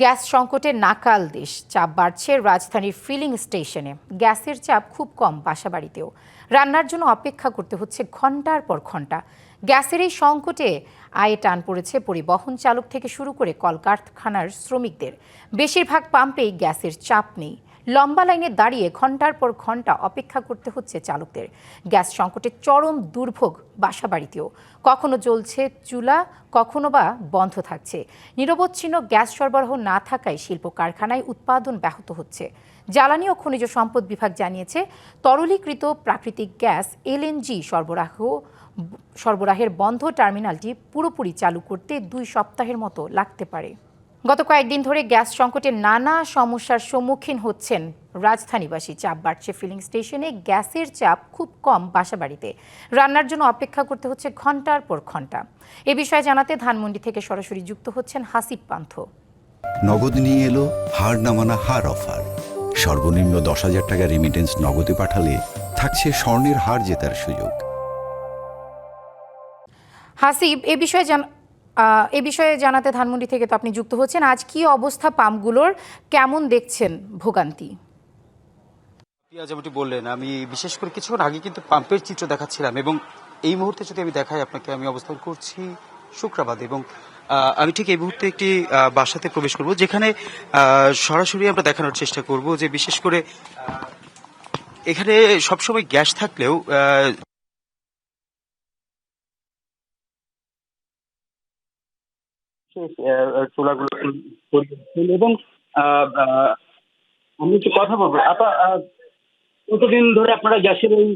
Gas সংকটে নাকাল দেশ, চাপ বাড়ছে রাজধানীর ফিলিং স্টেশনে। গ্যাসের চাপ খুব কম বাসাবাড়িতেও। রান্নার জন্য অপেক্ষা করতে হচ্ছে ঘন্টার পর ঘন্টা। গ্যাসের এই সংকটে আয়ে টান পড়েছে পরিবহন চালক থেকে শুরু করে কলকারখানার শ্রমিকদের। বেশিরভাগ পাম্পেই গ্যাসের চাপ নেই। লম্বা লাইনে দাঁড়িয়ে ঘন্টার পর ঘন্টা অপেক্ষা করতে হচ্ছে চালকদের। গ্যাস সংকটে চরম দুর্ভোগ বাসাবাড়িতেও। কখনো জ্বলছে চুলা, কখনো বা বন্ধ থাকছে। নিরবচ্ছিন্ন গ্যাস সরবরাহ না থাকায় শিল্প কারখানায় উৎপাদন ব্যাহত হচ্ছে। জ্বালানি ও খনিজ সম্পদ বিভাগ জানিয়েছে, তরলীকৃত প্রাকৃতিক গ্যাস এলএনজি সরবরাহের বন্ধ টার্মিনালটি পুরোপুরি চালু করতে 2 সপ্তাহের মতো লাগতে পারে। গত কয়েকদিন ধরে গ্যাস সংকটে নানা সমস্যার সম্মুখীন হচ্ছেন রাজধানীবাসী। চাপ বাড়ছে ফিলিং স্টেশনে, গ্যাসের চাপ খুব কম বাসাবাড়িতে। রান্নার জন্য অপেক্ষা করতে হচ্ছে ঘন্টার পর ঘন্টা। এ বিষয়ে জানাতে ধানমন্ডি থেকে সরাসরি যুক্ত হচ্ছেন হাসিব পান্থ। নগদ নিয়ে এলো হার না মানা হার অফার। সর্বনিম্ন 10,000 টাকা রেমিটেন্স নগদে পাঠালে থাকছে স্বর্ণের হার জেতার সুযোগ। হাসিব, এ বিষয়ে জানাতে ধানমন্ডি থেকে তো আপনি যুক্ত হচ্ছেন। আজ কি অবস্থা পাম্পগুলোর, কেমন দেখছেন ভোগান্তি? যেমনটি বললেন, আমি বিশেষ করে কিছুক্ষণ আগে কিন্তু পাম্পের চিত্র দেখাচ্ছিলাম এবং এই মুহূর্তে যদি আমি দেখাই আপনাকে, আমি অবস্থান করছি শুক্রাবাদে এবং আমি ঠিক এই মুহূর্তে একটি বাসাতে প্রবেশ করব, যেখানে সরাসরি আমরা দেখানোর চেষ্টা করব যে বিশেষ করে এখানে সবসময় গ্যাস থাকলেও চুলাগুলো এবং আমি একটু কথা বলবো। কতদিন ধরে আপনারা গ্যাসের এই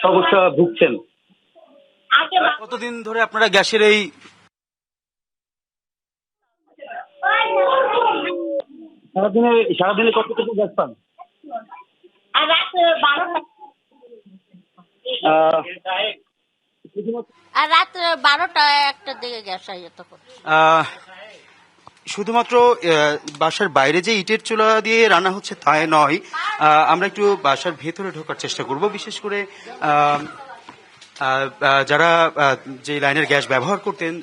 সমস্যা ভুগছেন? কতদিন ধরে আপনারা গ্যাসের এই সারাদিনে কতটুকু গ্যাস পান? আর রাত 12টা-1টার দিকে গ্যাস আইয়ে তখন। শুধুমাত্র বাসার বাইরে যে ইটের চুলা দিয়ে রান্না হচ্ছে তাই নয়, আমরা একটু বাসার ভেতরে ঢোকার চেষ্টা করব। বিশেষ করে যারা যে লাইনের গ্যাস ব্যবহার করতেন